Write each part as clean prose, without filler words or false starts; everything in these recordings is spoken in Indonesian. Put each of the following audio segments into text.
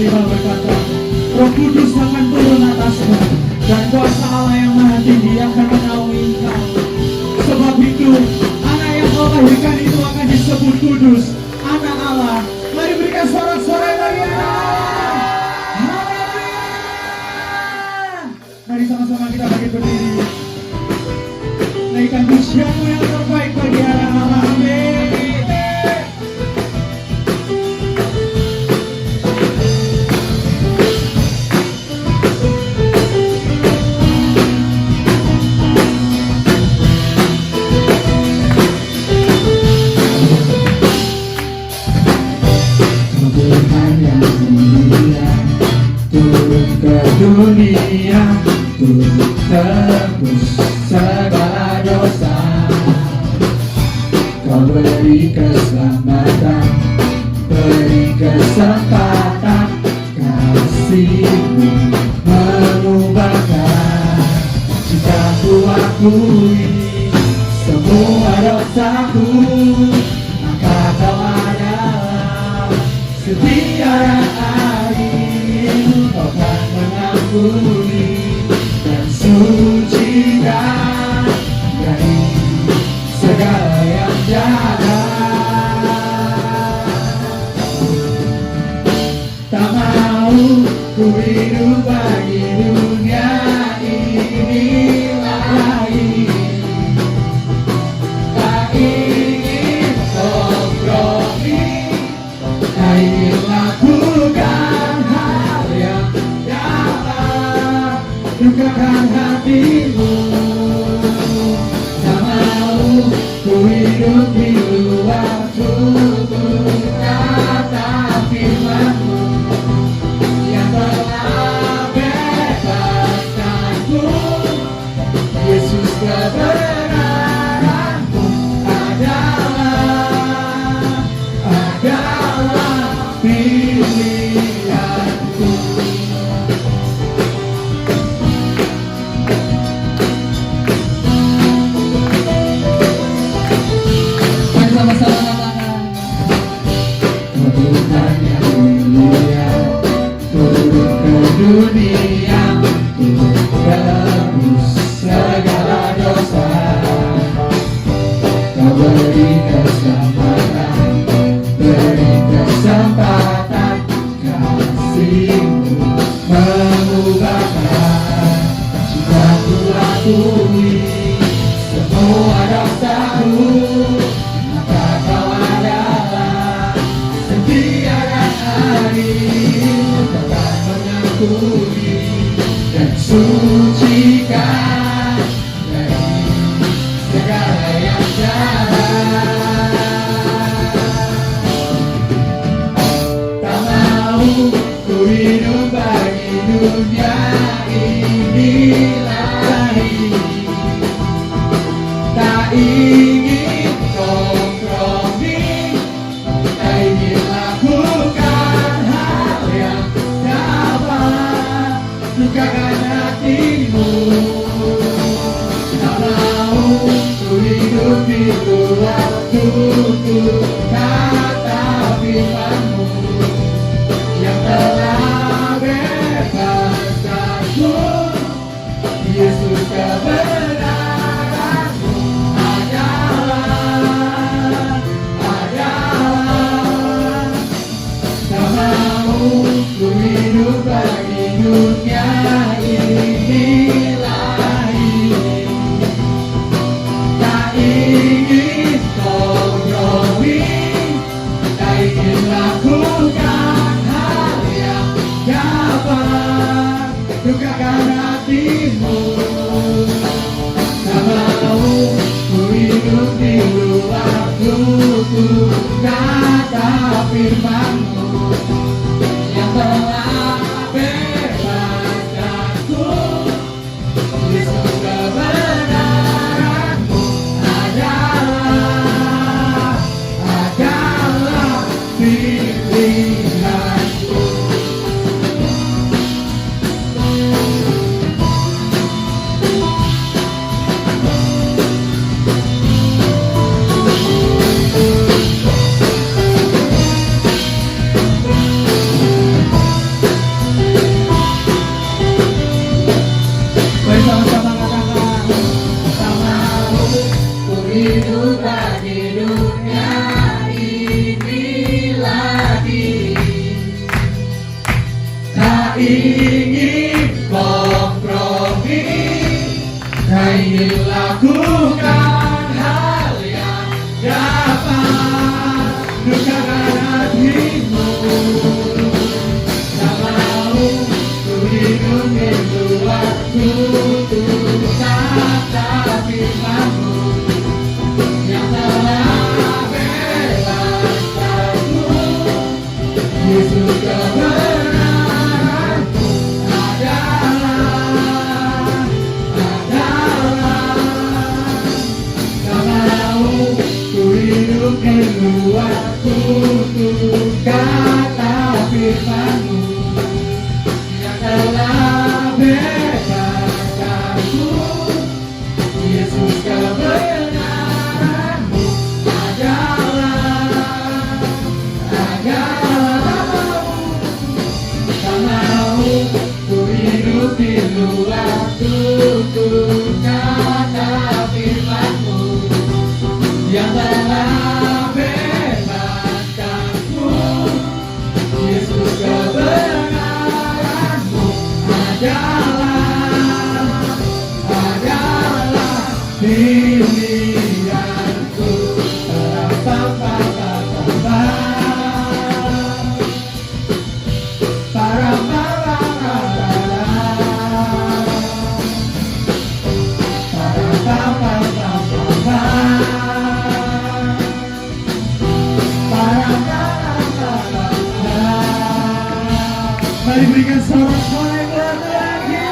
5 berkata, Roh Kudus akan turun atasmu, dan kuasa Allah yang Maha Tinggi akan menaungi engkau. Sebab itu, anak yang kau lahirkan itu akan disebut kudus, anak Allah. Mari berikan sorak-sorai bagi Allah. Haleluya. Mari sama-sama kita bangkit berdiri. Naikkan pujianmu yang terbaik bagi anak Allah. Amin. Dunia untuk tebus segala dosa, kau beri keselamatan, beri kesempatan, kasih-Mu mengubahkan. Jika ku akui semua dosaku, maka kau adalah setia dan adil, kau kan mengampuni dan sucikan dari segala yang jahat. Tak mau ku hidup bagi dunia ini lagi, tak ingin kompromi, tak ingin lakukan hal yang dapat lukakan hatimu. Tak mau ku hidup di luar tutur kata firman-Mu yang telah bebaskanku. Yesus, kebenaran-Mu adalah pilihanku. Mari sama-sama katakan, Tuhan yang mulia turun ke dunia untuk tebus segala dosa, kau beri keselamatan, beri kesempatan, kasih-Mu mengubahkan. Jika ku akui semua dosaku, maka kau adalah setia dan adil, kau kan mengampuni dan sucikan dari segala yang jahat. Tak mau ku hidup bagi dunia ini lagi, tak ingin kompromi, tak ingin lakukan hal yang dapat lukakan hatimu. Tak mau ku hidup di luar tutur kata firman-Mu yang telah bebaskanku. Yesus, kebenaran-Mu adalah. Tak mau ku hidup bagi dunia ini lagi, tak ingin kompromi, tak ingin lakukan hal yang dapat lukakan hatimu. Tak mau ku hidup di luar tutur kata firman-Mu yang telah bebaskanku. Yesus, kebenaran-Mu adalah pilihanku. keluarku untuk kata firman-Mu yang telah bebaskanku. Yesus, kebenaran-Mu adalah tak mau ku hidup di luar tutur kata firman-Mu yang telah bebaskanku. Yesus, kebenaran-Mu adalah pilihanku. Mari berikan sorak-sorai yang lagi.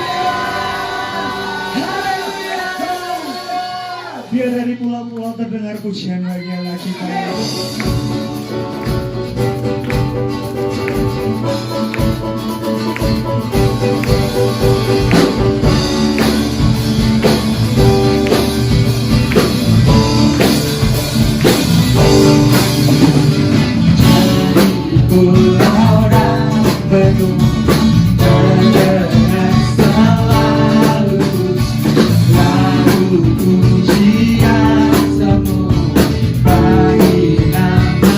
Biar dari pulau-pulau terdengar pujian bagi Allah kita. Pulau dan penuh dengan selalu lalu pujian semua bagi nama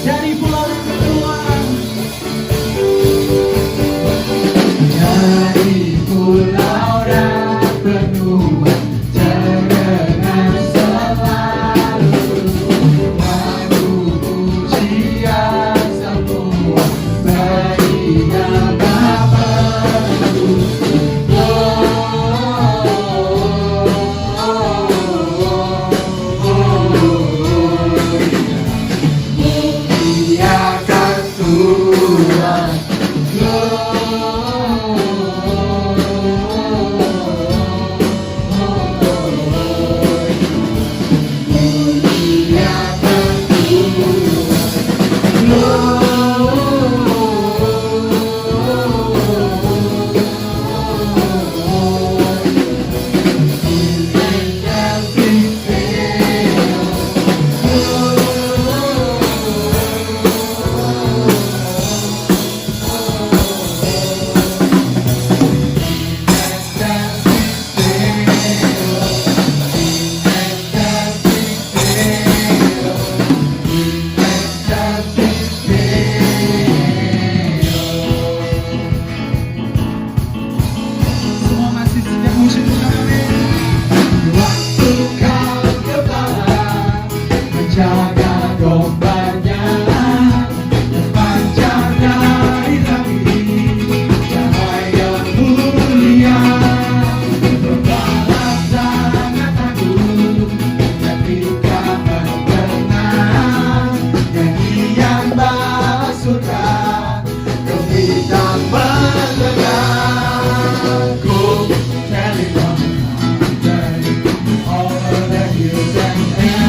Dari pulau yang kedua, dari pulau dan benua dengan selalu lagu pujian semua bagi nama Bapa-Ku. Muliakan Tuhan, semua masih sejak musim kemarin. waktu kau kepala menjaga dombanya, terpancar dari langit cahaya yang mulia. Berbalas sangat takut ketika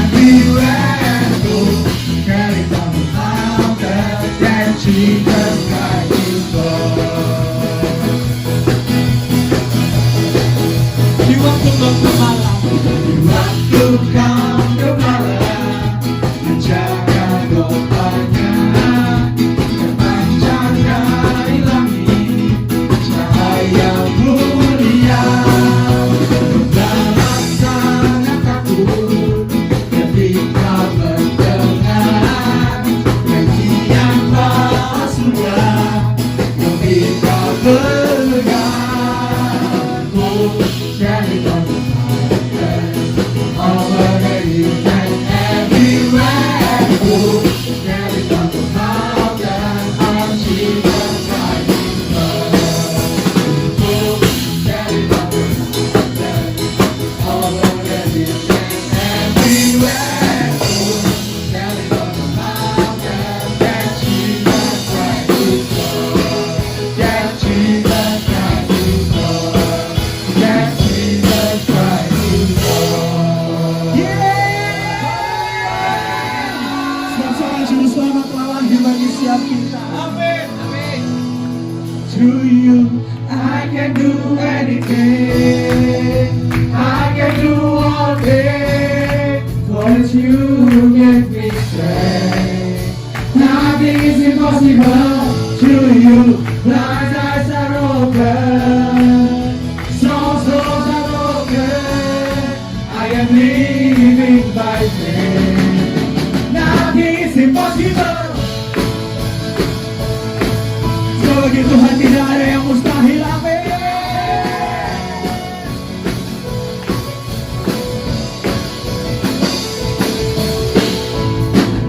everywhere I go. Carry down the mountains that Jesus Christ is Lord. Di waktu bermalam, Di waktu kau gembala, menjaga dompetnya, terpancar dari langit, cahaya mulia. Dan sangat takut ketika mendengar nyanyian palsunya yang kita dengar. Oh, jadi kau over the hills and everywhere I go. Carry down the mountains, our Jesus Christ is Lord. Oh, carry down the mountains, over the hills and everywhere I go. Carry down the mountains, that Jesus Christ is Lord. That Jesus Christ is Lord. That Jesus Christ is Lord. sama-sama juru selamat telah lahir bagi setiap kita. Amin. Amin. To you, I can do anything. I can do all things. Cause you give me strength. Nothing is impossible to you. Blind eyes are open. Strong souls are broken. I am living by faith. Nothing is impossible. bagi Tuhan tidak ada yang mustahil. Amin.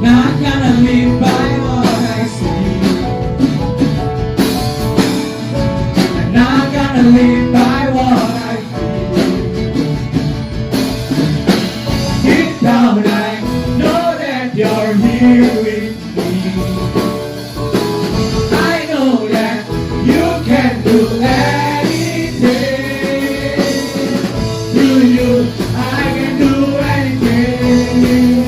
Not gonna live by what I see. I'm not gonna live by what I feel. Deep down I know that you're here with me. I know that you can do anything. Through you, I can do anything.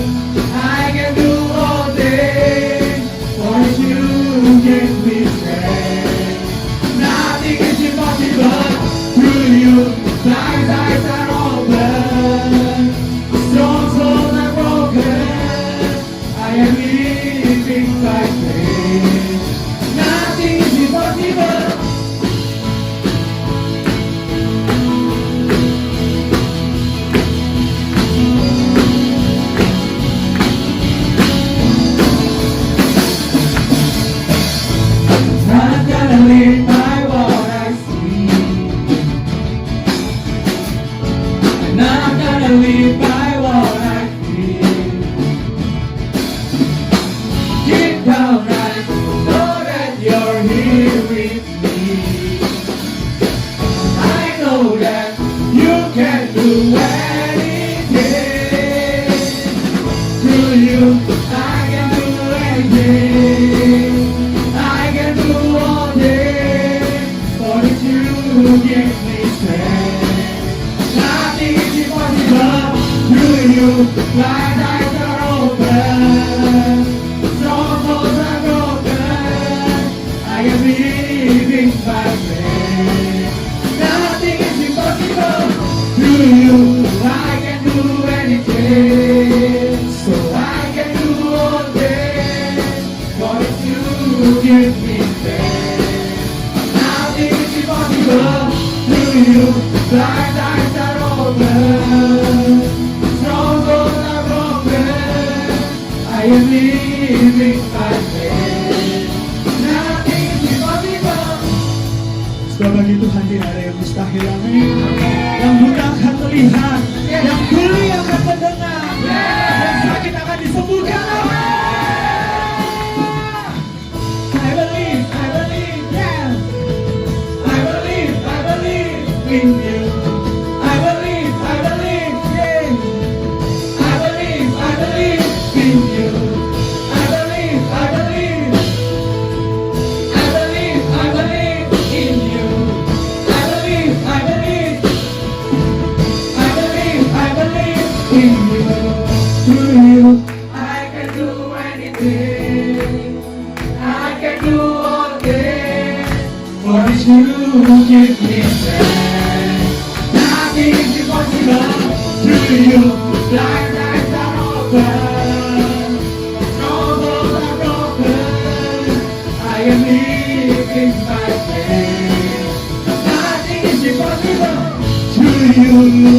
I can do all things, for you give me strength. Nothing is impossible through you. Blind eyes are open, strong souls are broken. I am living by faith. Nothing is impossible. Not gonna live by what I see. I'm not gonna live by what I feel. Deep down I know that you're here with me. I know that you can do anything. Through you, I can do anything. I can do all things, for if you give me strength. Nothing is impossible through you. Blind eyes are open, strong souls are broken. I am living by faith. Nothing is impossible through you. I can do anything, so I can do all things, for if you give me strength. Nothing is impossible through you. Blind eyes are open, strong souls are broken. I am living by faith. Nothing is impossible. Sebab bagi Tuhan tidak ada yang mustahil. Amin. Yang buta akan melihat, yang tuli akan mendengar, yang sakit akan disembuhkan. I believe, yeah. I believe in you. I believe, yeah. I believe in you. I believe in you. I believe in you. I believe in you. you. I can do anything. I can do all things. For it's you who give me Strength. Nothing is impossible. to you. Blind eyes are open. Troubles are broken. I am living by faith. Nothing is impossible. To you.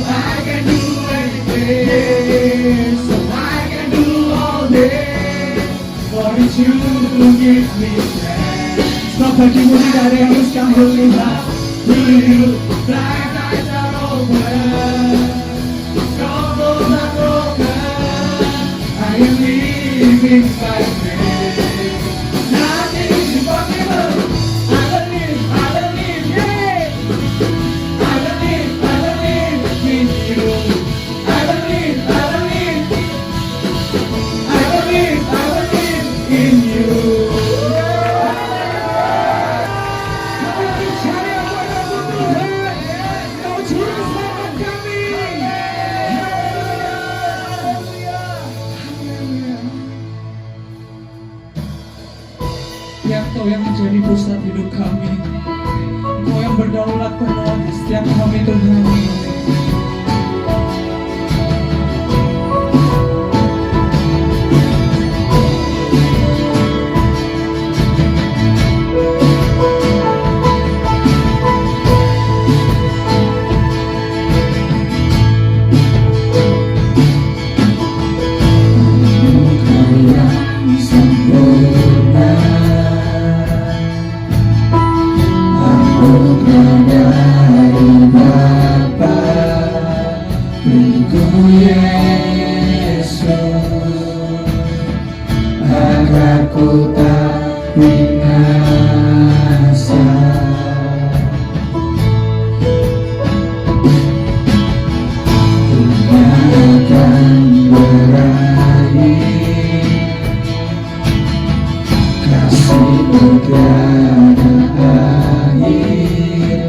I can do anything. So I can do all this. For it's you who give me strength. Sebab bagimu tidak ada yang mustahil Tuhan. To you. Blind eyes are open. Troubles are broken. I am living by faith. Nothing is impossible. I believe, yeah. I believe in you. I believe in you. Biar Kau yang menjadi pusat hidup kami. Kau yang berdaulat penuh di setiap kami Tuhan. Agar ku tak binasa. Dunia akan berakhir, kasih-Mu tiada akhir.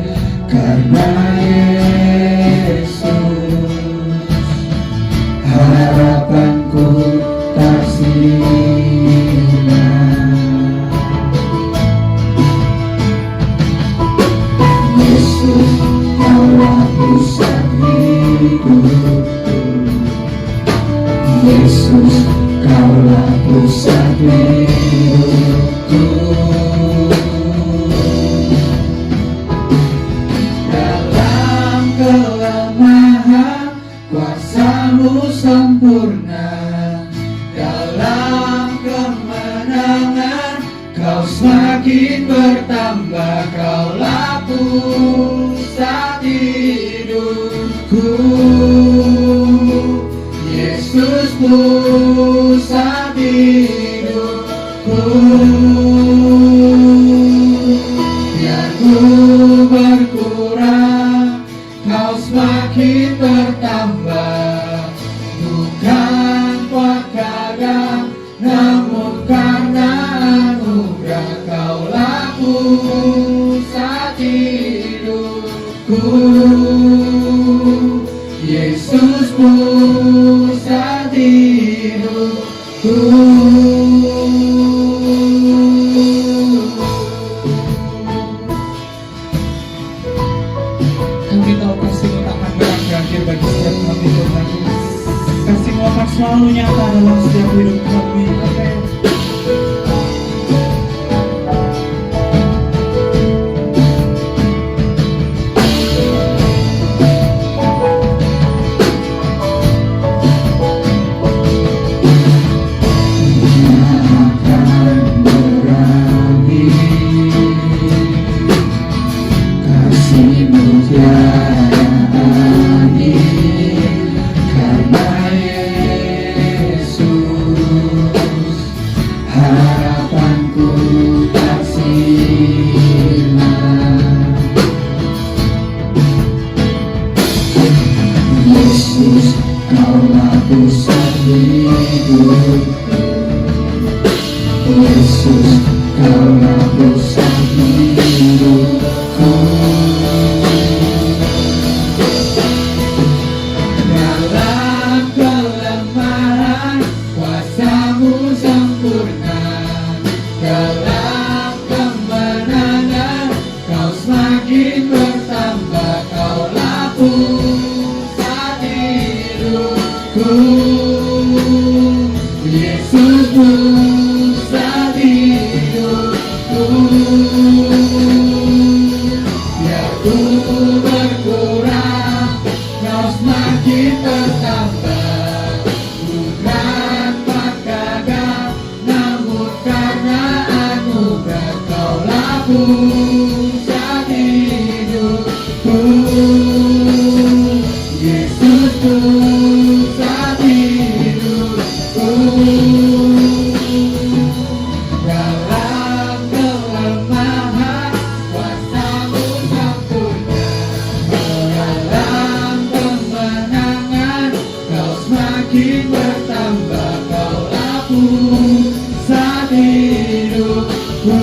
Karena Yesus, harapanku tak sirna. Yesus, Kaulah pusat hidupku. Yesus, Kaulah pusat hidupku. Dalam kelemahan, kuasa-Mu sempurna. Dalam kemenangan, Kau semakin bertambah. Kaulah pusat hidupku. Yesus, pusat hidupku. Biar ku berkurang, Kau semakin bertambah. Bukan kuat gagah, namun karena anugerah. Kaulah pusat hidupku. Yesus, pusat hidupku. Kami tahu kasih-Mu tak akan pernah berakhir bagi setiap kami Tuhan. Kasih-Mu akan selalu nyata dalam setiap hidup kami. Amin. Kasih-Mu tiada akhir. Karena Yesus, harapanku tak sirna. Yesus, Kaulah pusat hidupku. Yesus, Kaulah pusat hidupku. Dalam kelemahan, Yesusku saat hidupku. Biar ku berkurang, kau semakin bertambah. Bukan pagagah, namun karena anugerah kaulah pusat hidupku. Yesusku saat hidupku. Dalam kelemahan kuasa-Mu sempurna. Dalam kemenangan kau semakin bertambah. Kaulah pusat hidupku.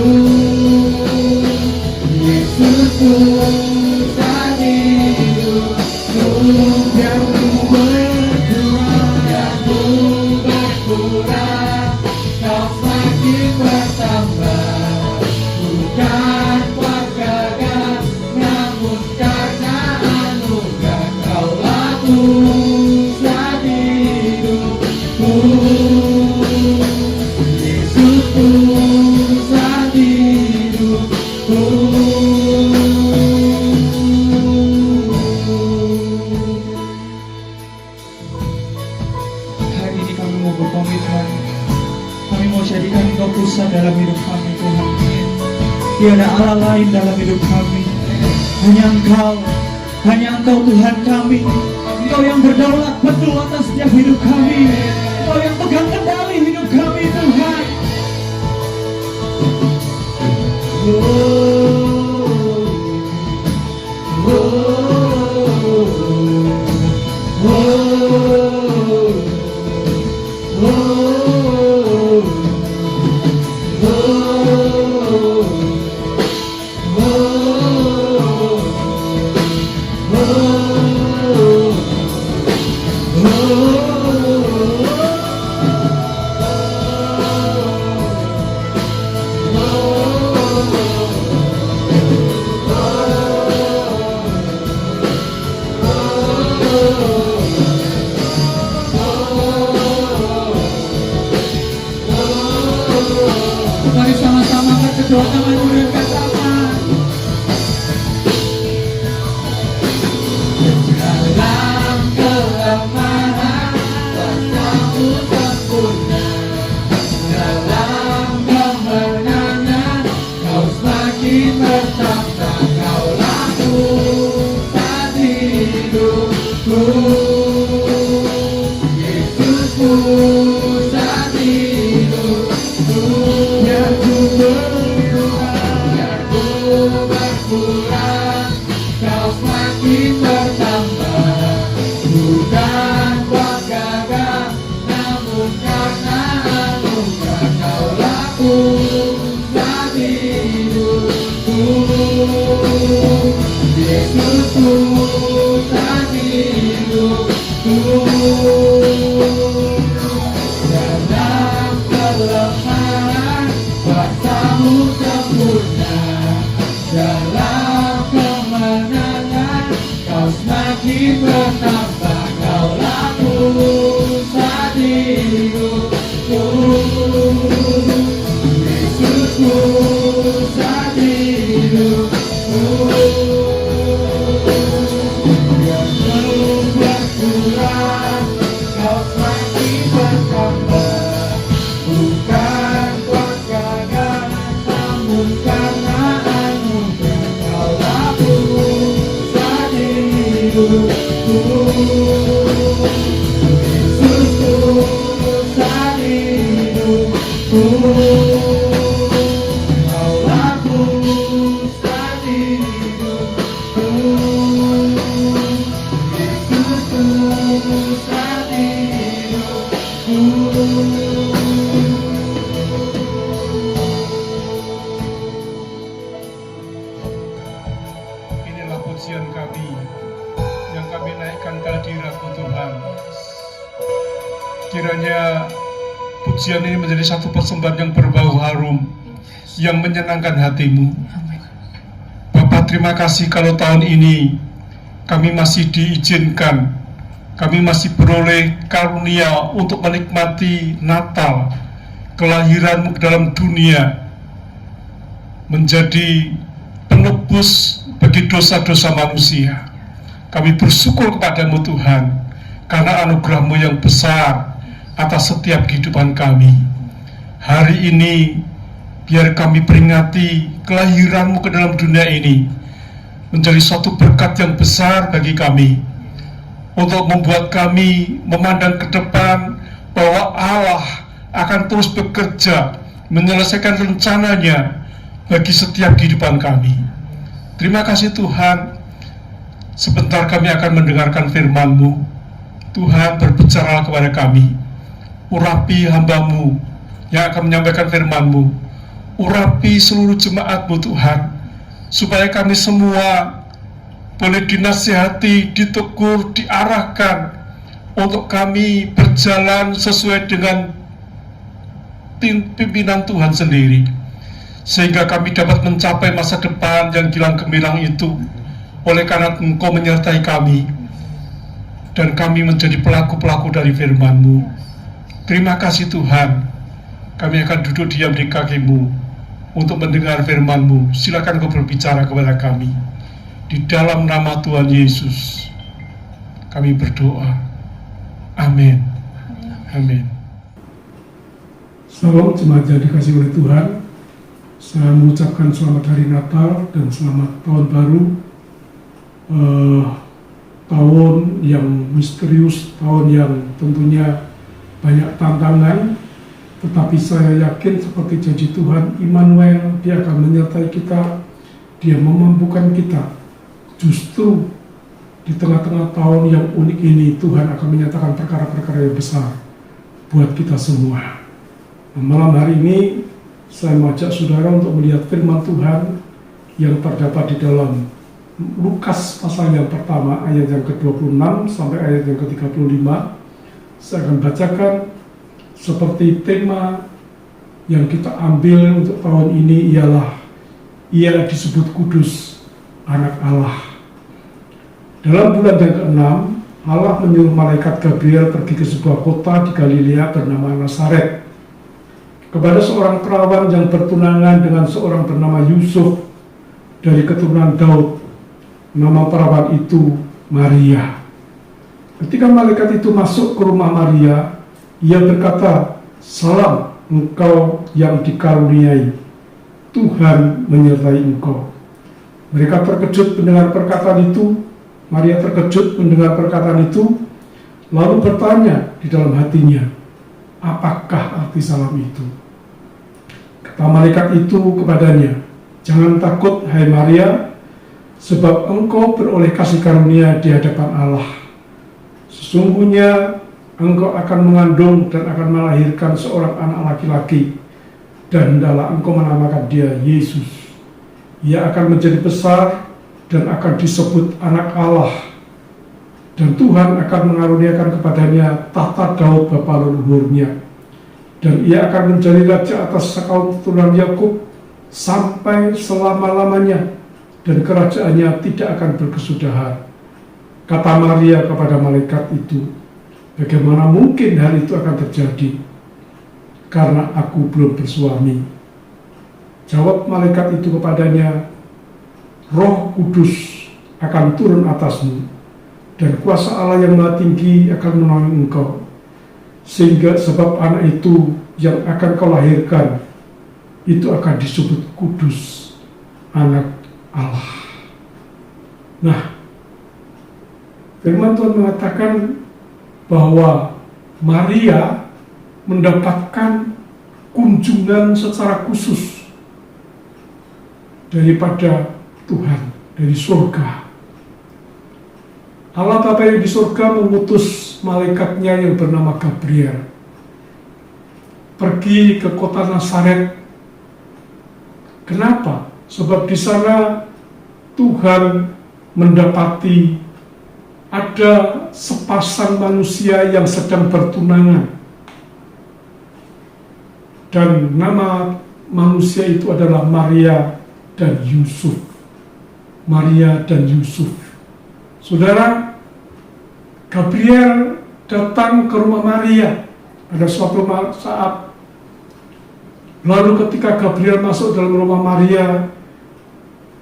Yesusku saat hidupku. Biar ku berkurang, biar ku berkurang, kau semakin bertambah. Bukan kuat gagah, namun karena anugerah kaulah pusat hidupku. Yesusku saat hidupku. Hari ini kami mau berkomitmen, kami mau jadikan Engkau pusat dalam hidup kami, Tuhan. Tiada Allah lain dalam hidup kami. Hanya Engkau Tuhan kami. Engkau yang berdaulat betul atas setiap hidup kami. Engkau yang pegang kendali hidup kami, Tuhan. Mari sama-sama angkat kedua tanganmu dan katakan, Dalam kelemahan kuasa-Mu sempurna. Dalam kemenangan kau semakin bertambah. Kaulah pusat hidupku. Yesusku saat hidupku. Biar ku berkurang, biar ku berkurang, kau semakin bertambah. Bukan kuat gagah, namun karena anugerah kaulah pusat hidupku. Yesusku saat hidupku. Dalam kelemahan kuasa-Mu sempurna. Dalam kemenangan kau semakin bertambah. Kaulah pusat hidupku. Yesusku saat hidupku. Biar ku berkurang, kau semakin bertambah. Bukan kuat gagah, namun karena anugerah kaulah pusat hidupku. Yesusku saat hidupku. Kaulah pusat hidupku. Yesusku saat hidupku. Inilah pujian kami yang kami naikkan ke hadirat-Mu Tuhan. Kiranya pujian ini menjadi satu persembahan yang berbau harum, yang menyenangkan hati-Mu. Bapak, terima kasih kalau tahun ini kami masih diizinkan, kami masih beroleh karunia untuk menikmati Natal. kelahiranmu ke dalam dunia menjadi penebus bagi dosa-dosa manusia. Kami bersyukur kepadamu Tuhan, karena anugerah-Mu yang besar atas setiap kehidupan kami. Hari ini, biar kami peringati kelahiran-Mu ke dalam dunia ini, menjadi suatu berkat yang besar bagi kami, untuk membuat kami memandang ke depan bahwa Allah akan terus bekerja, menyelesaikan rencananya bagi setiap kehidupan kami. Terima kasih Tuhan. Sebentar kami akan mendengarkan firman-Mu. Tuhan, berbicara kepada kami. Urapi hamba-Mu yang akan menyampaikan firman-Mu. Urapi seluruh jemaat-Mu Tuhan, supaya kami semua boleh dinasihati, ditegur, diarahkan untuk kami berjalan sesuai dengan pimpinan Tuhan sendiri, sehingga kami dapat mencapai masa depan yang gilang gemilang itu, oleh karena Engkau menyertai kami, dan kami menjadi pelaku-pelaku dari firman-Mu. Terima kasih Tuhan. Kami akan duduk diam di kaki-Mu untuk mendengar firman-Mu. Silakan Engkau berbicara kepada kami. Di dalam nama Tuhan Yesus kami berdoa. Amin. Amin. Salam jemaat yang dikasihi oleh Tuhan. Saya mengucapkan selamat hari Natal dan selamat tahun baru. Tahun yang misterius, tahun yang tentunya banyak tantangan, tetapi saya yakin seperti janji Tuhan, Immanuel, Dia akan menyertai kita, Dia memampukan kita. Justru di tengah-tengah tahun yang unik ini, Tuhan akan menyatakan perkara-perkara yang besar buat kita semua. Nah, malam hari ini saya mengajak saudara untuk melihat firman Tuhan yang terdapat di dalam Lukas pasal yang pertama, ayat yang ke-26 sampai ayat yang ke-35. Saya akan bacakan seperti tema yang kita ambil untuk tahun ini ialah Ia disebut kudus, anak Allah. Dalam bulan yang ke-6, Allah menyuruh malaikat Gabriel pergi ke sebuah kota di Galilea bernama Nazaret, kepada seorang perawan yang bertunangan dengan seorang bernama Yusuf dari keturunan Daud. Nama perawan itu Maria. Ketika malaikat itu masuk ke rumah Maria, ia berkata, "Salam, engkau yang dikaruniai, Tuhan menyertai engkau." Mereka terkejut mendengar perkataan itu. Maria terkejut mendengar perkataan itu, lalu bertanya di dalam hatinya, "Apakah arti salam itu?" Kata malaikat itu kepadanya, "Jangan takut, hai Maria, sebab engkau beroleh kasih karunia di hadapan Allah. Sesungguhnya engkau akan mengandung dan akan melahirkan seorang anak laki-laki, dan hendaklah engkau menamakan dia Yesus. Ia akan menjadi besar dan akan disebut anak Allah, dan Tuhan akan mengaruniakan kepadanya tahta Daud bapa leluhurnya, dan ia akan menjadi raja atas sekaum keturunan Yakub sampai selama-lamanya, dan kerajaannya tidak akan berkesudahan." Kata Maria kepada malaikat itu, "Bagaimana mungkin hal itu akan terjadi? Karena aku belum bersuami." Jawab malaikat itu kepadanya, "Roh Kudus akan turun atasmu, dan kuasa Allah yang Maha Tinggi akan menaungi engkau, sehingga sebab anak itu yang akan kau lahirkan itu akan disebut kudus, anak Allah." Nah, firman Tuhan mengatakan bahwa Maria mendapatkan kunjungan secara khusus daripada Tuhan, dari surga. Allah Bapa yang di surga mengutus malaikatnya yang bernama Gabriel pergi ke kota Nazaret. Kenapa? Sebab di sana Tuhan mendapati ada sepasang manusia yang sedang bertunangan, dan nama manusia itu adalah Maria dan Yusuf. Maria dan Yusuf. Saudara, Gabriel datang ke rumah Maria pada suatu saat. Lalu ketika Gabriel masuk dalam rumah Maria,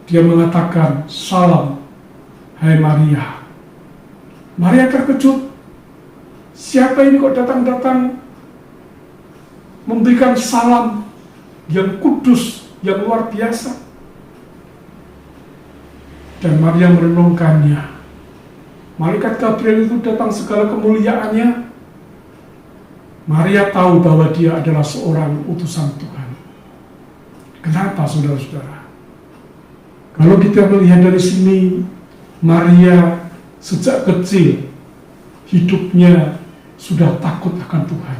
dia mengatakan, "Salam, hai Maria." Maria terkejut. Siapa ini kok datang-datang memberikan salam yang kudus, yang luar biasa? Dan Maria merenungkannya. Malaikat Gabriel itu datang segala kemuliaannya. Maria tahu bahwa dia adalah seorang utusan Tuhan. Kenapa, saudara-saudara? Kalau kita melihat dari sini, Maria sejak kecil hidupnya sudah takut akan Tuhan.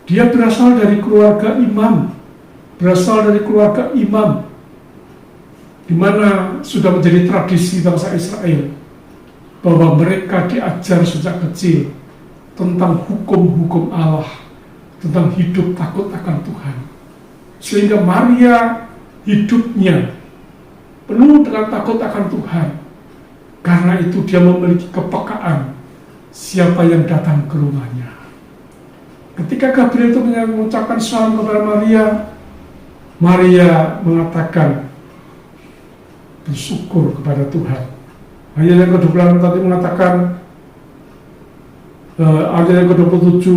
Dia berasal dari keluarga imam, di mana sudah menjadi tradisi bangsa Israel bahwa mereka diajar sejak kecil tentang hukum-hukum Allah, tentang hidup takut akan Tuhan. Sehingga Maria hidupnya penuh dengan takut akan Tuhan. Karena itu dia memiliki kepekaan siapa yang datang ke rumahnya. Ketika Gabriel itu mengucapkan salam kepada Maria, Maria mengatakan bersyukur kepada Tuhan. Ayat yang ke-26 tadi mengatakan, ayat yang ke-27,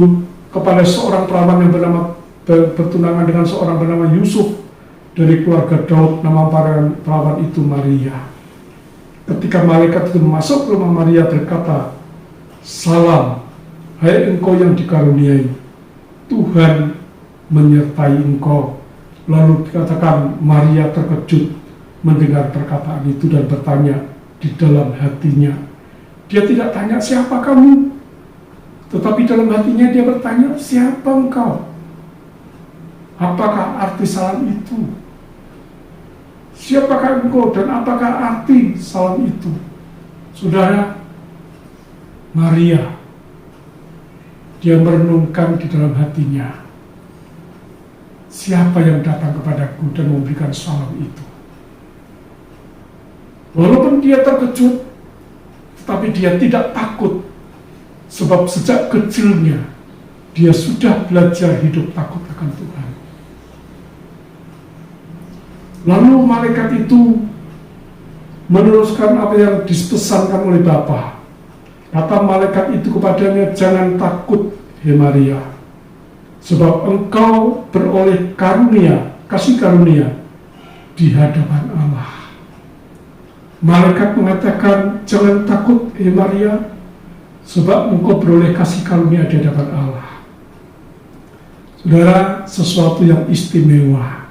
kepada seorang perawan yang bertunangan dengan seorang bernama Yusuf dari keluarga Daud, nama perawan itu Maria. Ketika malaikat itu masuk ke rumah Maria berkata, "Salam, hai engkau yang dikaruniai, Tuhan menyertai engkau." Lalu dikatakan Maria terkejut mendengar perkataan itu dan bertanya di dalam hatinya. Dia tidak tanya, "Siapa kamu?" Tetapi dalam hatinya dia bertanya, "Siapa engkau? Apakah arti salam itu? Siapakah engkau dan apakah arti salam itu?" Saudara, Maria, dia merenungkan di dalam hatinya, siapa yang datang kepadaku dan memberikan salam itu. Walaupun dia terkejut, tetapi dia tidak takut, sebab sejak kecilnya dia sudah belajar hidup takut akan Tuhan. Lalu malaikat itu meneruskan apa yang dipesankan oleh Bapa. Kata malaikat itu kepadanya, "Jangan takut, hai Maria, sebab engkau beroleh karunia, kasih karunia di hadapan Allah." Malaikat mengatakan, "Jangan takut, hai Maria, sebab engkau beroleh kasih karunia di hadapan Allah." Saudara, sesuatu yang istimewa,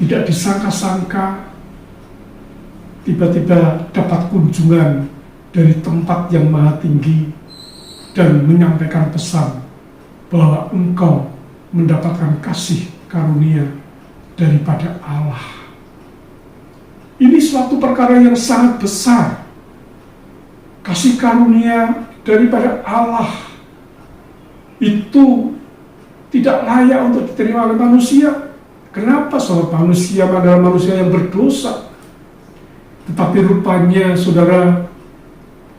tidak disangka-sangka, tiba-tiba dapat kunjungan dari tempat yang maha tinggi dan menyampaikan pesan bahwa engkau mendapatkan kasih karunia daripada Allah. Ini suatu perkara yang sangat besar. Kasih karunia daripada Allah itu tidak layak untuk diterima oleh manusia. Kenapa? Sebab manusia adalah manusia yang berdosa. Tetapi rupanya, saudara,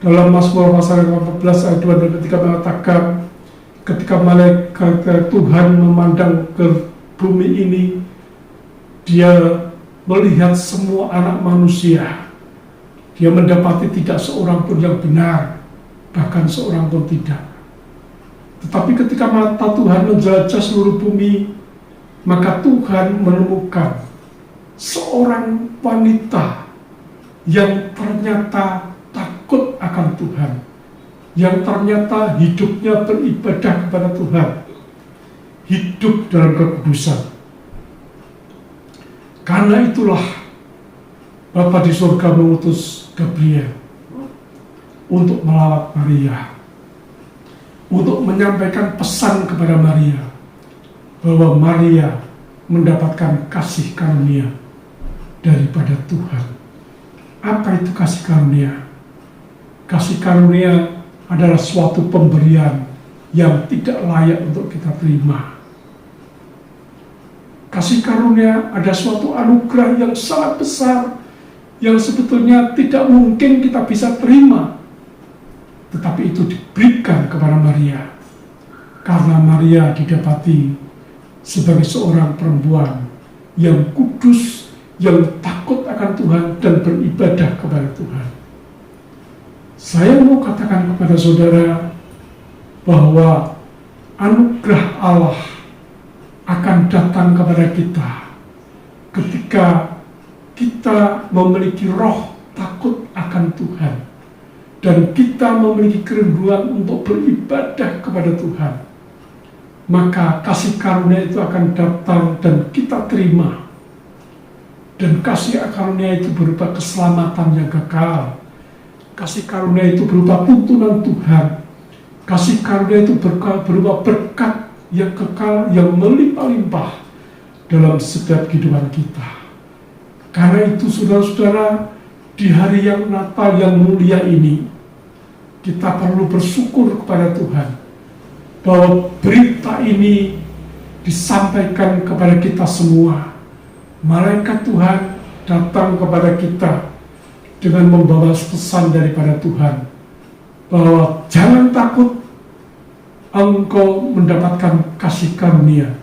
dalam Mazmur pasal 14 ayat 2 dan 3 mengatakan, ketika malaikat Tuhan memandang ke bumi ini, dia melihat semua anak manusia. Dia mendapati tidak seorang pun yang benar, bahkan seorang pun tidak. Tetapi ketika mata Tuhan menjelajah seluruh bumi, maka Tuhan menemukan seorang wanita yang ternyata takut akan Tuhan, yang ternyata hidupnya beribadah kepada Tuhan, hidup dalam kekudusan. Karena itulah Bapa di surga mengutus Gabriel untuk melawat Maria, untuk menyampaikan pesan kepada Maria bahwa Maria mendapatkan kasih karunia daripada Tuhan. Apa itu kasih karunia? Kasih karunia adalah suatu pemberian yang tidak layak untuk kita terima. Kasih karunia ada suatu anugerah yang sangat besar, yang sebetulnya tidak mungkin kita bisa terima. Tetapi itu diberikan kepada Maria, karena Maria didapati sebagai seorang perempuan yang kudus, yang takut akan Tuhan dan beribadah kepada Tuhan. Saya mau katakan kepada saudara bahwa anugerah Allah akan datang kepada kita ketika kita memiliki roh takut akan Tuhan dan kita memiliki kerinduan untuk beribadah kepada Tuhan. Maka kasih karunia itu akan datang dan kita terima. Dan kasih karunia itu berupa keselamatan yang kekal. Kasih karunia itu berupa tuntunan Tuhan. Kasih karunia itu berupa berkat yang kekal, yang melimpah-limpah dalam setiap kehidupan kita. Karena itu saudara-saudara, di hari yang Natal yang mulia ini, kita perlu bersyukur kepada Tuhan bahwa berita ini disampaikan kepada kita semua. Malaikat Tuhan datang kepada kita dengan membawa pesan daripada Tuhan bahwa jangan takut, engkau mendapatkan kasih karunia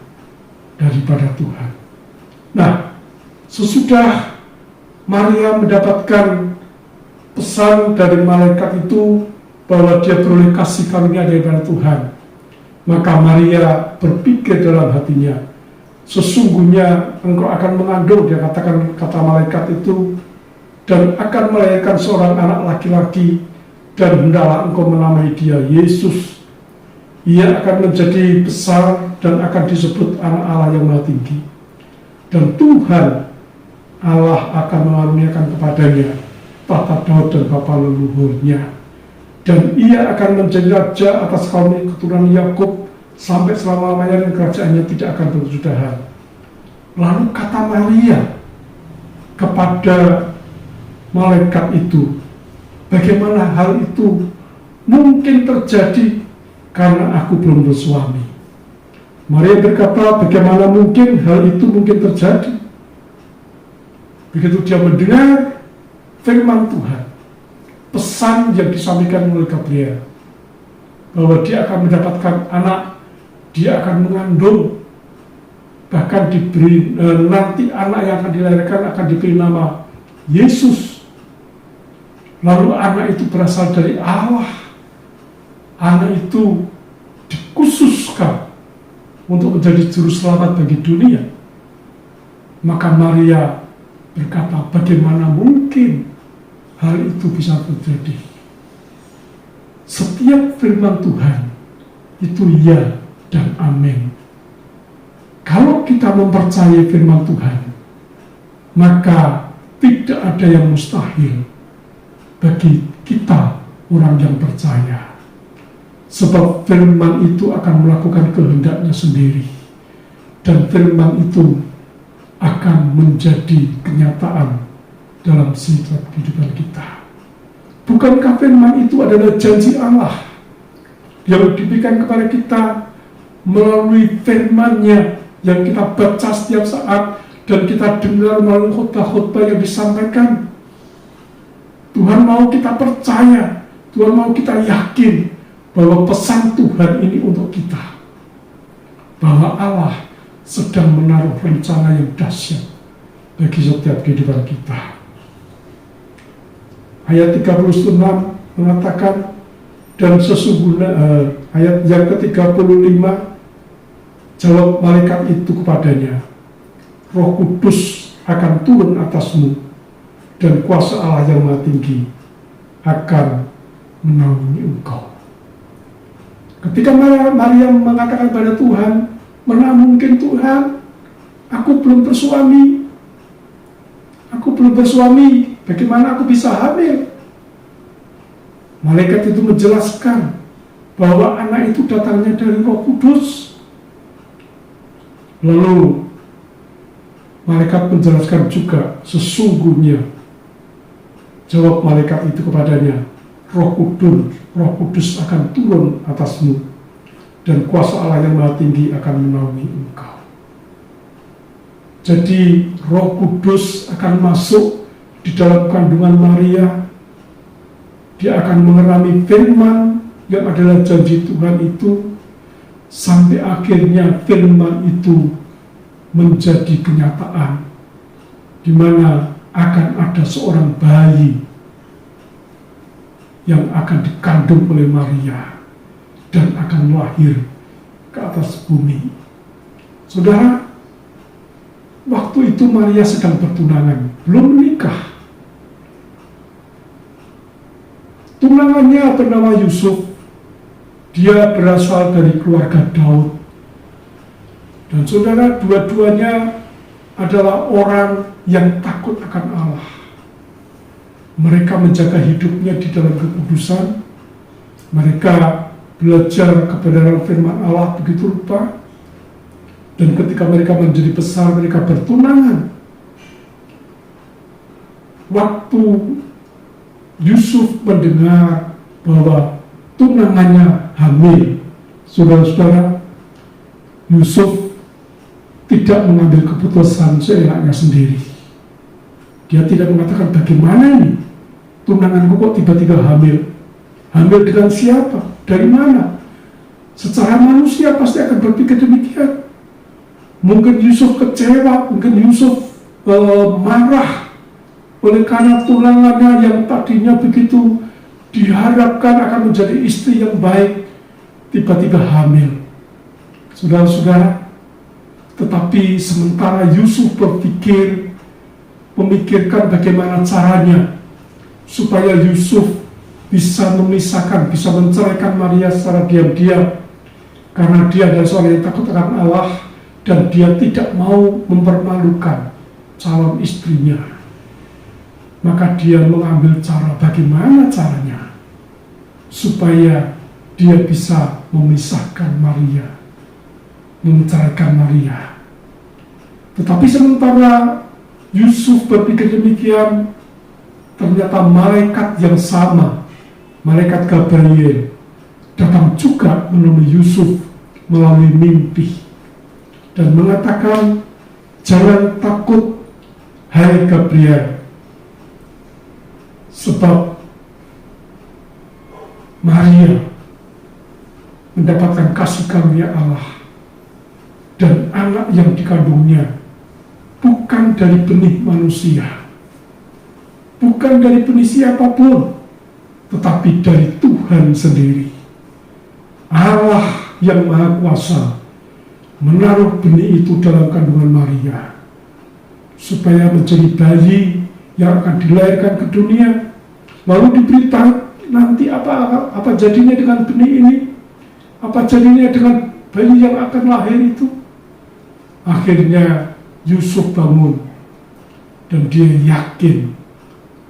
daripada Tuhan. Nah, sesudah Maria mendapatkan pesan dari malaikat itu bahwa dia beroleh kasih karunia daripada Tuhan, maka Maria berpikir dalam hatinya, sesungguhnya engkau akan mengandung, dia katakan, kata malaikat itu, dan akan melahirkan seorang anak laki-laki, dan hendaklah engkau menamai dia Yesus. Ia akan menjadi besar dan akan disebut anak Allah yang Maha Tinggi. Dan Tuhan Allah akan mengaruniakan kepadanya tahta Daud dan bapa leluhurnya. Dan ia akan menjadi raja atas kaum keturunan Yakub sampai selama-lamanya, dan kerajaannya tidak akan berkesudahan. Lalu kata Maria kepada malaikat itu, bagaimana hal itu mungkin terjadi karena aku belum bersuami? Maria berkata, bagaimana mungkin hal itu mungkin terjadi? Begitu dia mendengar firman Tuhan, pesan yang disampaikan oleh Gabriel, bahwa dia akan mendapatkan anak, dia akan mengandung, bahkan diberi nanti anak yang akan dilahirkan akan diberi nama Yesus. Lalu anak itu berasal dari Allah. Anak itu dikhususkan untuk menjadi juru selamat bagi dunia. Maka Maria berkata, bagaimana mungkin hal itu bisa terjadi? Setiap firman Tuhan itu ya dan amin. Kalau kita mempercayai firman Tuhan, maka tidak ada yang mustahil bagi kita orang yang percaya. Sebab firman itu akan melakukan kehendaknya sendiri, dan firman itu akan menjadi kenyataan dalam setiap kehidupan kita. Bukankah firman itu adalah janji Allah yang diberikan kepada kita melalui firman-Nya yang kita baca setiap saat dan kita dengar melalui khotbah-khotbah yang disampaikan? Tuhan mau kita percaya, Tuhan mau kita yakin bahwa pesan Tuhan ini untuk kita, bahwa Allah sedang menaruh rencana yang dahsyat bagi setiap kehidupan kita. Ayat 36 mengatakan, dan sesungguhnya ayat yang ke-35, jawab malaikat itu kepadanya, Roh Kudus akan turun atasmu, dan kuasa Allah yang Maha Tinggi akan menaungi engkau. Ketika Maria mengatakan kepada Tuhan, mana mungkin Tuhan, aku belum bersuami, bagaimana aku bisa hamil? Malaikat itu menjelaskan bahwa anak itu datangnya dari Roh Kudus. Lalu malaikat menjelaskan juga, sesungguhnya, jawab malaikat itu kepadanya, Roh Kudus akan turun atasmu, dan kuasa Allah yang Maha Tinggi akan menaungi engkau. Jadi Roh Kudus akan masuk di dalam kandungan Maria. Dia akan mengerami firman yang adalah janji Tuhan itu, sampai akhirnya firman itu menjadi kenyataan, di mana akan ada seorang bayi yang akan dikandung oleh Maria dan akan lahir ke atas bumi. Saudara, waktu itu Maria sedang bertunangan, belum menikah. Tunangannya bernama Yusuf. Dia berasal dari keluarga Daud. Dan saudara, dua-duanya adalah orang yang takut akan Allah. Mereka menjaga hidupnya di dalam kekudusan. Mereka belajar kebenaran firman Allah begitu rupa. Dan ketika mereka menjadi besar, mereka bertunangan. Waktu Yusuf mendengar bahwa tunangannya hamil, saudara-saudara, Yusuf tidak mengambil keputusan seenaknya sendiri. Dia tidak mengatakan, bagaimana ini? Tunanganku kok tiba-tiba hamil? Hamil dengan siapa? Dari mana? Secara manusia pasti akan berpikir demikian. Mungkin Yusuf kecewa, mungkin Yusuf marah oleh karena tunangannya yang tadinya begitu diharapkan akan menjadi istri yang baik, tiba-tiba hamil. Saudara-saudara, tetapi sementara Yusuf memikirkan bagaimana caranya supaya Yusuf bisa memisahkan, bisa menceraikan Maria secara diam-diam, karena dia adalah seorang yang takut akan Allah dan dia tidak mau mempermalukan calon istrinya. Maka dia mengambil cara, bagaimana caranya supaya dia bisa memisahkan Maria, menceraikan Maria. Tetapi sementara Yusuf berpikir demikian, ternyata malaikat yang sama, malaikat Gabriel, datang juga menemui Yusuf melalui mimpi dan mengatakan, jangan takut, hai Gabriel, sebab Maria mendapatkan kasih karunia Allah, dan anak yang dikandungnya bukan dari benih manusia, bukan dari benih siapapun, tetapi dari Tuhan sendiri. Allah yang Maha Kuasa menaruh benih itu dalam kandungan Maria, supaya menjadi bayi yang akan dilahirkan ke dunia. Lalu diberitahu nanti apa jadinya dengan benih ini, apa jadinya dengan bayi yang akan lahir itu. Akhirnya Yusuf bangun dan dia yakin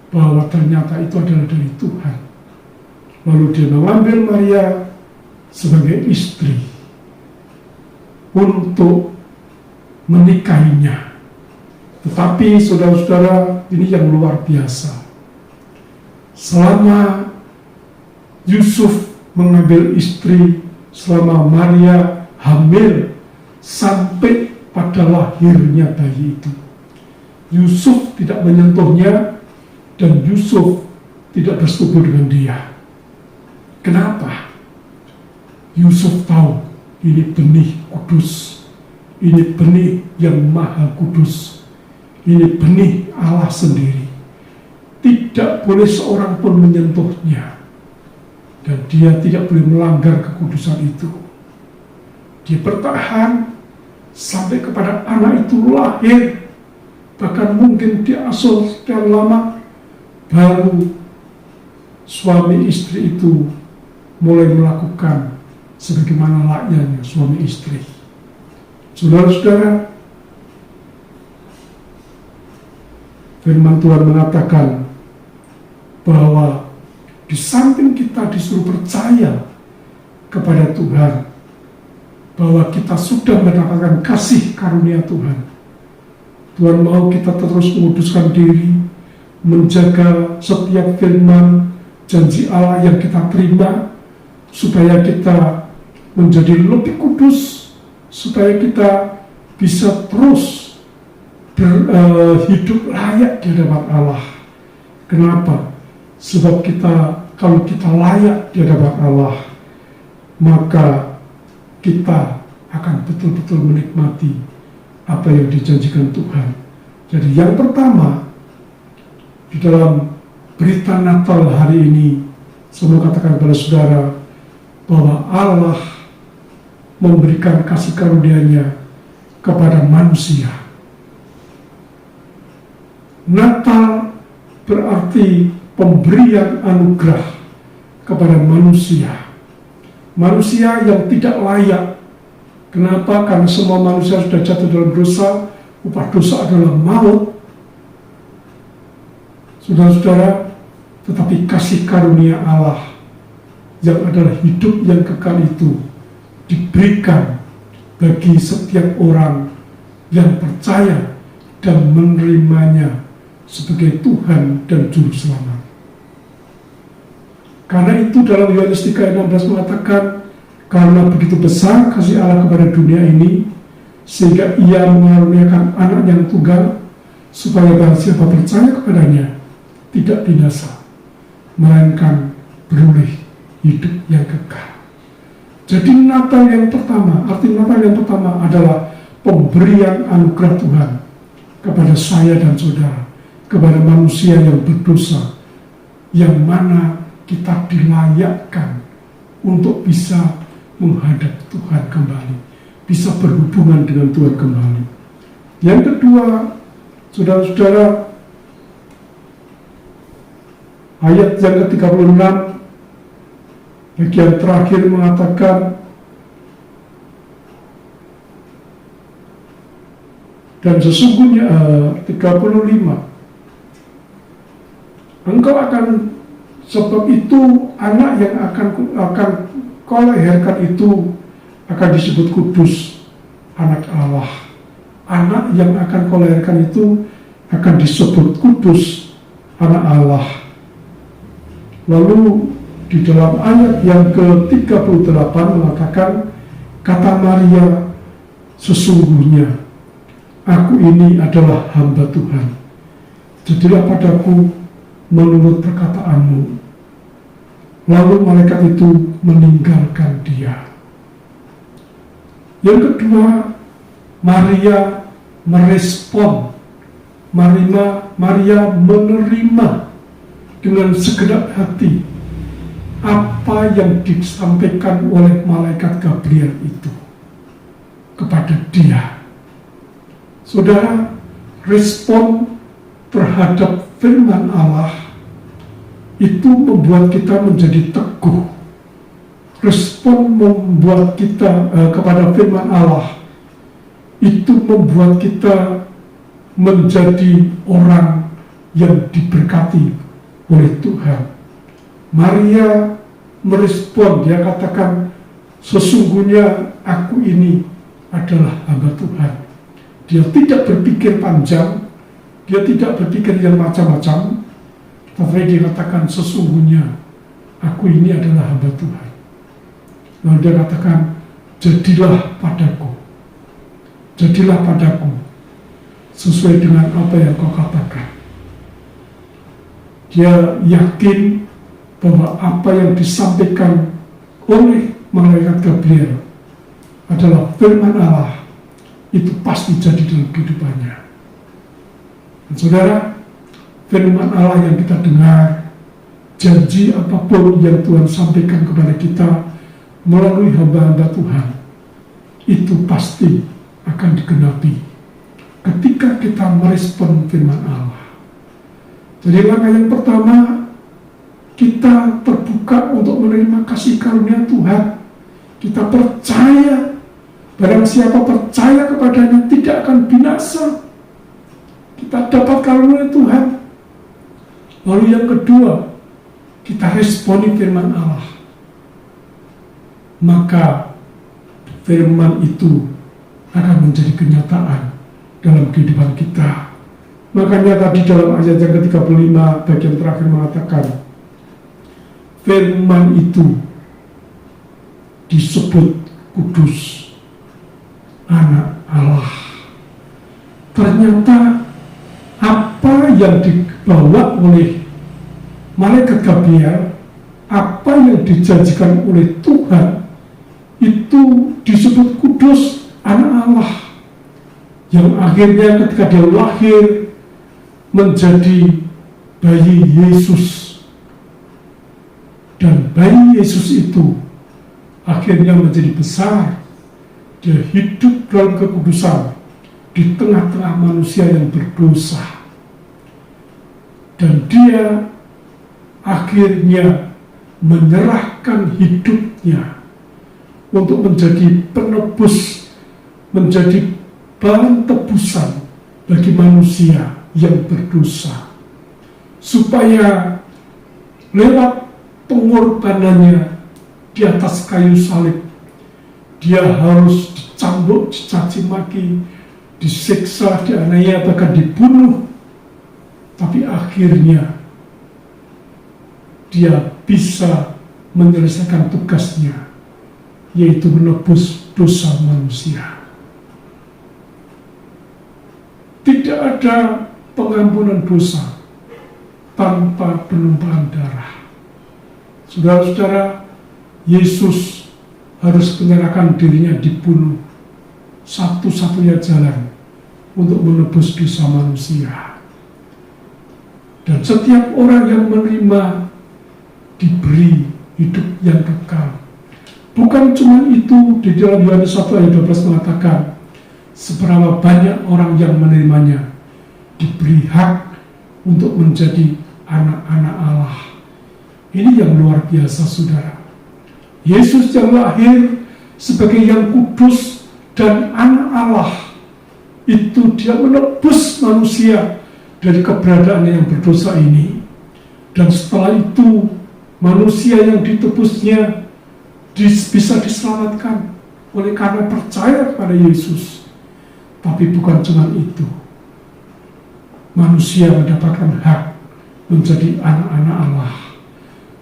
bahwa ternyata itu adalah dari Tuhan. Lalu dia mengambil Maria sebagai istri untuk menikahinya. Tetapi saudara-saudara, ini yang luar biasa. Selama Yusuf mengambil istri, selama Maria hamil, sampai pada lahirnya bayi itu, Yusuf tidak menyentuhnya dan Yusuf tidak bersetubuh dengan dia. Kenapa? Yusuf tahu ini benih kudus, ini benih yang maha kudus, ini benih Allah sendiri. Tidak boleh seorang pun menyentuhnya, dan dia tidak boleh melanggar kekudusan itu. Dia bertahan sampai kepada anak itu lahir, bahkan mungkin diasuh sekian lama, baru suami istri itu mulai melakukan sebagaimana layaknya suami istri. Saudara-saudara, firman Tuhan mengatakan bahwa di samping kita disuruh percaya kepada Tuhan, bahwa kita sudah mendapatkan kasih karunia Tuhan, Tuhan mau kita terus menguduskan diri, menjaga setiap firman janji Allah yang kita terima, supaya kita menjadi lebih kudus, supaya kita bisa terus hidup layak di hadapan Allah. Kenapa? Sebab kalau kita layak di hadapan Allah, maka kita akan betul-betul menikmati apa yang dijanjikan Tuhan. Jadi yang pertama, di dalam berita Natal hari ini, saya mau katakan kepada saudara bahwa Allah memberikan kasih karunia-Nya kepada manusia. Natal berarti pemberian anugerah kepada manusia. Manusia yang tidak layak. Kenapa? Karena semua manusia sudah jatuh dalam dosa. Upah dosa adalah maut. Saudara-saudara, tetapi kasih karunia Allah yang adalah hidup yang kekal itu diberikan bagi setiap orang yang percaya dan menerimanya sebagai Tuhan dan Juru Selamat. Karena itu dalam Yohanes 3:16 mengatakan, karena begitu besar kasih Allah kepada dunia ini, sehingga Ia mengaruniakan anak yang tunggal, supaya barang siapa percaya kepadanya tidak binasa, melainkan beroleh hidup yang kekal. Jadi Natal yang pertama, arti Natal yang pertama adalah pemberian anugerah Tuhan kepada saya dan saudara, kepada manusia yang berdosa, yang mana kita dilayakkan untuk bisa menghadap Tuhan kembali, bisa berhubungan dengan Tuhan kembali. Yang kedua, saudara-saudara, ayat yang ke-36 bagian terakhir mengatakan, dan sesungguhnya 35, engkau akan, sebab itu anak yang akan kau lahirkan itu akan disebut kudus, anak Allah. Anak yang akan kau lahirkan itu akan disebut kudus, anak Allah. Lalu di dalam ayat yang ke-38 mengatakan, kata Maria, sesungguhnya aku ini adalah hamba Tuhan, jadilah padaku menurut perkataanmu. Lalu malaikat itu meninggalkan dia. Yang kedua, Maria merespon. Maria menerima dengan segenap hati apa yang disampaikan oleh malaikat Gabriel itu kepada dia. Saudara, respon terhadap firman Allah itu membuat kita menjadi teguh. Respon membuat kita kepada firman Allah itu membuat kita menjadi orang yang diberkati oleh Tuhan. Maria merespon, dia katakan, sesungguhnya aku ini adalah hamba Tuhan. Dia tidak berpikir panjang, dia tidak berpikir yang macam-macam, tapi dia katakan, sesungguhnya aku ini adalah hamba Tuhan. Lalu dia katakan, jadilah padaku sesuai dengan apa yang kau katakan. Dia yakin bahwa apa yang disampaikan oleh malaikat Gabriel adalah firman Allah, itu pasti jadi dalam kehidupannya. Dan saudara, firman Allah yang kita dengar, janji apapun yang Tuhan sampaikan kepada kita melalui hamba-hamba Tuhan, itu pasti akan digenapi ketika kita merespon firman Allah. Jadi langkah yang pertama, kita terbuka untuk menerima kasih karunia Tuhan. Kita percaya, barang siapa percaya kepadanya tidak akan binasa. Kita dapat karunia Tuhan. Lalu yang kedua, kita responi firman Allah. Maka firman itu akan menjadi kenyataan dalam kehidupan kita. Makanya tadi dalam ayat yang ke-35 bagian terakhir mengatakan, firman itu disebut kudus, anak Allah. Ternyata apa yang dibawa oleh malaikat Gabriel, apa yang dijanjikan oleh Tuhan, itu disebut Kudus, anak Allah, yang akhirnya ketika dia lahir menjadi bayi Yesus. Dan bayi Yesus itu akhirnya menjadi besar. Dia hidup dalam kekudusan di tengah-tengah manusia yang berdosa. Dan dia akhirnya menyerahkan hidupnya untuk menjadi penebus, menjadi bahan tebusan bagi manusia yang berdosa, supaya lewat pengorbanannya di atas kayu salib, dia harus dicambuk, dicaci maki, disiksa, dianiaya, bahkan dibunuh. Tapi akhirnya dia bisa menyelesaikan tugasnya, yaitu menebus dosa manusia. Tidak ada pengampunan dosa tanpa penumpahan darah. Saudara-saudara, Yesus harus menyerahkan dirinya dibunuh. Satu-satunya jalan untuk menebus dosa manusia. Dan setiap orang yang menerima diberi hidup yang kekal. Bukan cuma itu, di dalam Yohanes 1 ayat 12 mengatakan, seberapa banyak orang yang menerimanya diberi hak untuk menjadi anak-anak Allah. Ini yang luar biasa, saudara. Yesus yang lahir sebagai yang kudus dan anak Allah, itu dia menebus manusia dari keberadaan yang berdosa ini. Dan setelah itu manusia yang ditebusnya bisa diselamatkan oleh karena percaya kepada Yesus. Tapi bukan cuma itu, manusia mendapatkan hak menjadi anak-anak Allah,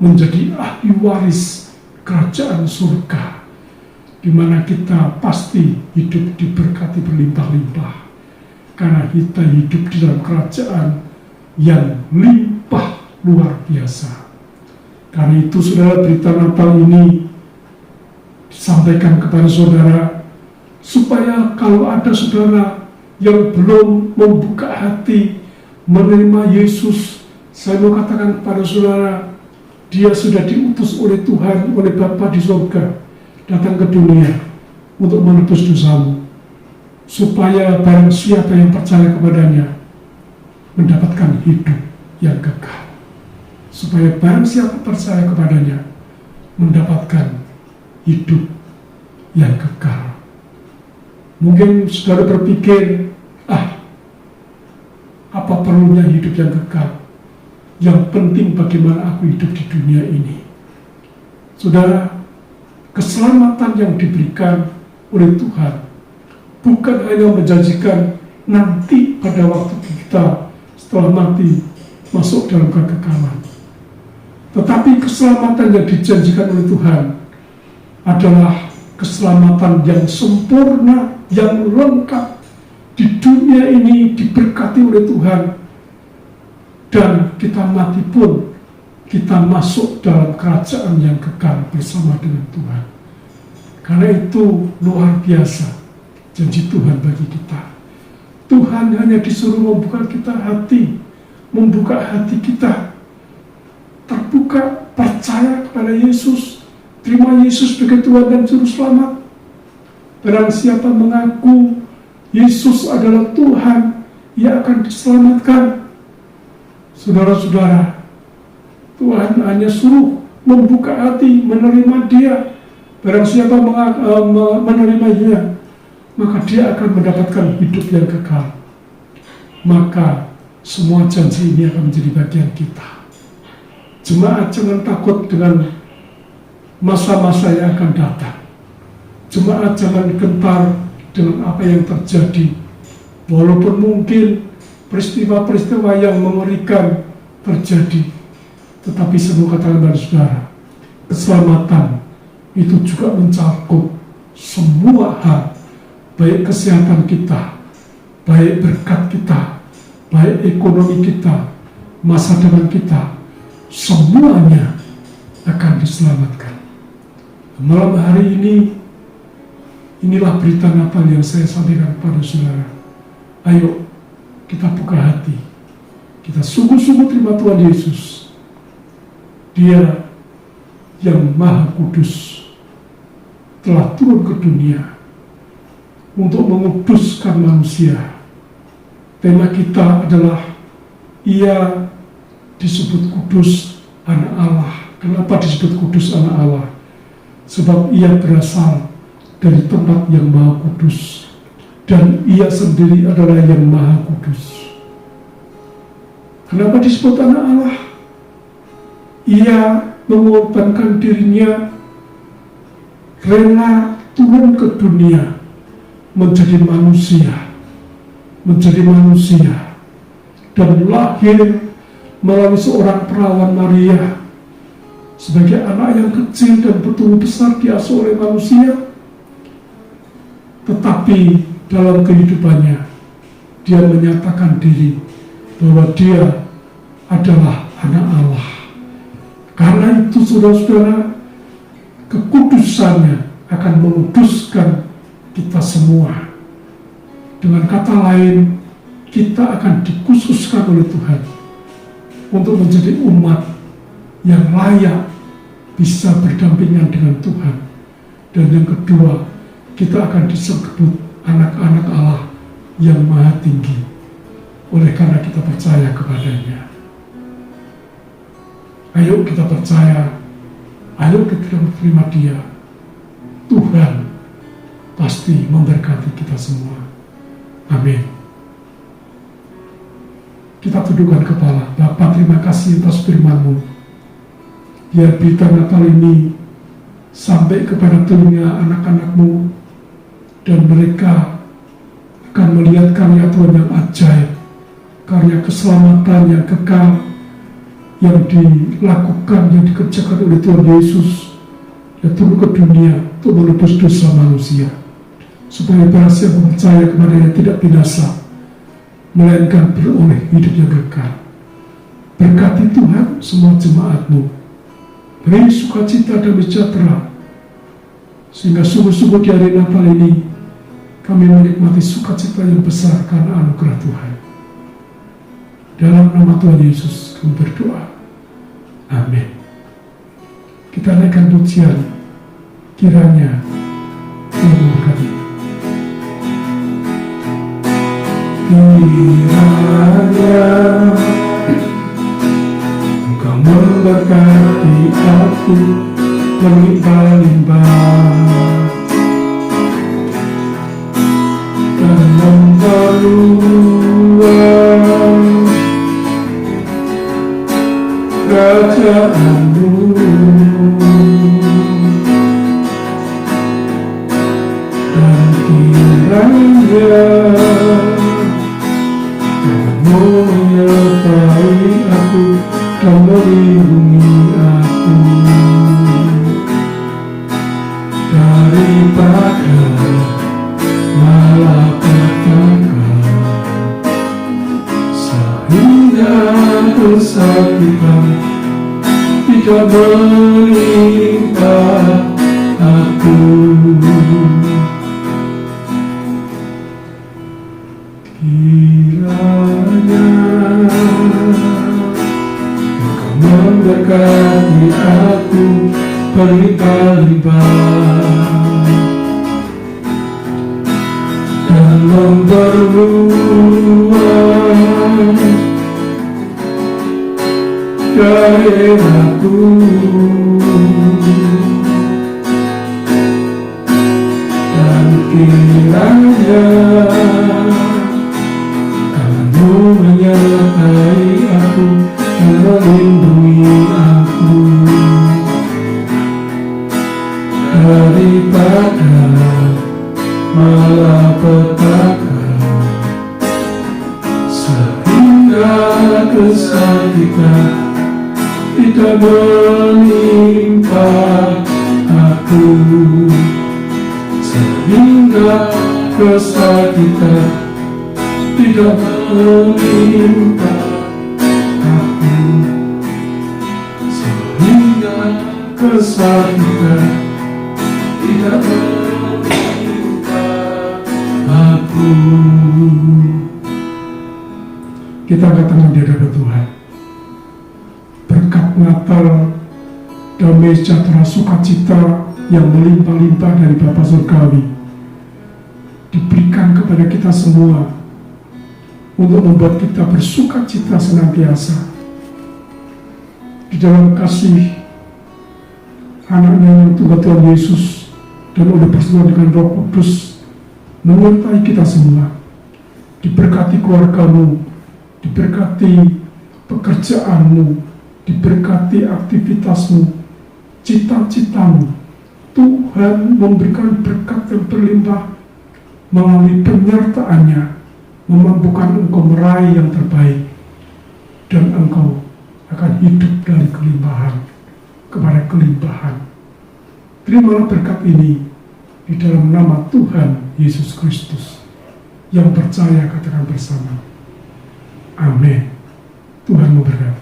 menjadi ahli waris kerajaan surga, di mana kita pasti hidup diberkati berlimpah-limpah. Karena kita hidup di dalam kerajaan yang limpah luar biasa. Karena itu, saudara, berita Natal ini disampaikan kepada saudara, supaya kalau ada saudara yang belum membuka hati menerima Yesus, saya mau katakan kepada saudara, dia sudah diutus oleh Tuhan, oleh Bapa di surga, datang ke dunia untuk menebus dosamu, supaya barang siapa yang percaya kepadanya mendapatkan hidup yang kekal. Supaya barang siapa percaya kepadanya mendapatkan hidup yang kekal. Mungkin saudara berpikir, apa perlunya hidup yang kekal? Yang penting bagaimana aku hidup di dunia ini. Saudara, keselamatan yang diberikan oleh Tuhan bukan hanya menjanjikan nanti pada waktu kita setelah mati masuk dalam kekekalan. Tetapi keselamatan yang dijanjikan oleh Tuhan adalah keselamatan yang sempurna, yang lengkap. Di dunia ini diberkati oleh Tuhan, dan kita mati pun kita masuk dalam kerajaan yang kekal bersama dengan Tuhan. Karena itu luar biasa janji Tuhan bagi kita. Tuhan hanya disuruh membuka kita hati, membuka hati kita, terbuka, percaya kepada Yesus, terima Yesus sebagai Tuhan dan Juru Selamat. Barang siapa mengaku Yesus adalah Tuhan, ia akan diselamatkan. Saudara-saudara, Tuhan hanya suruh membuka hati, menerima Dia. Barang siapa menerima Dia, maka dia akan mendapatkan hidup yang kekal. Maka semua janji ini akan menjadi bagian kita. Jemaat jangan takut dengan masa-masa yang akan datang. Jemaat jangan gentar dengan apa yang terjadi. Walaupun mungkin peristiwa-peristiwa yang mengerikan terjadi, tetapi semua katakan pada saudara, keselamatan itu juga mencakup semua hal, baik kesehatan kita, baik berkat kita, baik ekonomi kita, masa depan kita, semuanya akan diselamatkan. Malam hari ini inilah berita Natal yang saya sampaikan kepada saudara. Ayo kita buka hati, kita sungguh-sungguh terima Tuhan Yesus. Dia yang Maha Kudus telah turun ke dunia untuk menguduskan manusia. Tema kita adalah Ia disebut kudus anak Allah. Kenapa disebut kudus anak Allah? Sebab Ia berasal dari tempat yang Maha Kudus, dan Ia sendiri adalah yang Maha Kudus. Kenapa disebut anak Allah? Ia mengorbankan dirinya, rela turun ke dunia, menjadi manusia, dan lahir melalui seorang perawan Maria, sebagai anak yang kecil dan bertumbuh besar diasuh oleh manusia. Tetapi dalam kehidupannya, dia menyatakan diri bahwa dia adalah anak Allah. Karena itu saudara-saudara, kekudusannya akan menguduskan kita semua. Dengan kata lain, kita akan dikhususkan oleh Tuhan untuk menjadi umat yang layak bisa berdampingan dengan Tuhan. Dan yang kedua, kita akan disebut anak-anak Allah yang Maha Tinggi oleh karena kita percaya kepadanya. Ayo kita percaya, ayo kita terima Dia. Tuhan pasti memberkati kita semua. Amin. Kita tundukkan kepala. Bapa, terima kasih atas firman-Mu. Biar berita Natal ini sampai kepada telinga anak-anak-Mu, dan mereka akan melihat karya Tuhan yang ajaib, karya keselamatan yang kekal, yang dilakukan, yang dikerjakan oleh Tuhan Yesus, yang turun ke dunia untuk menebus dosa manusia, supaya barang siapa percaya kepadanya tidak binasa, melainkan beroleh hidup yang kekal. Berkati Tuhan semua jemaat-Mu, beri sukacita dan sejahtera, sehingga sungguh-sungguh di hari Natal ini kami menikmati sukacita yang besar karena anugerah Tuhan. Dalam nama Tuhan Yesus kami berdoa. Amin. Kita naikkan pujian, kiranya Tuhan memberkati. Kiranya Engkau memberkati aku berlimpah-limpah, dan memperluas kerajaan-Mu, dan kiranya Engkau menyertai aku dan melindungi aku daripada malapetaka, sehingga kesakitan tidak menimpa aku. Kiranya Engkau memberkati aku berlimpah-limpah, dan memperluas daerahku, dan kiranya Kamu menyertai aku dan melindungi aku daripada malapetaka, sehingga kesakitan tidak menimpa aku, sehingga kesakitan tidak menimpa aku, sehingga kesakitan tidak menimpa Kita angkat tangan di hadapan Tuhan. Berkat Natal, damai sejahtera, sukacita yang melimpah-limpah dari Bapa Surgawi diberikan kepada kita semua untuk membuat kita bersukacita senantiasa di dalam kasih anaknya yang Tuhan Yesus, dan oleh persekutuan dengan Roh Kudus menyertai kita semua. Diberkati keluargamu, diberkati pekerjaanmu, diberkati aktivitasmu, cita-citamu. Tuhan memberikan berkat yang berlimpah melalui penyertaannya, memampukan engkau meraih yang terbaik, dan engkau akan hidup dari kelimpahan kepada kelimpahan. Terimalah berkat ini di dalam nama Tuhan Yesus Kristus. Yang percaya katakan bersama, amin. Tuhan memberkati.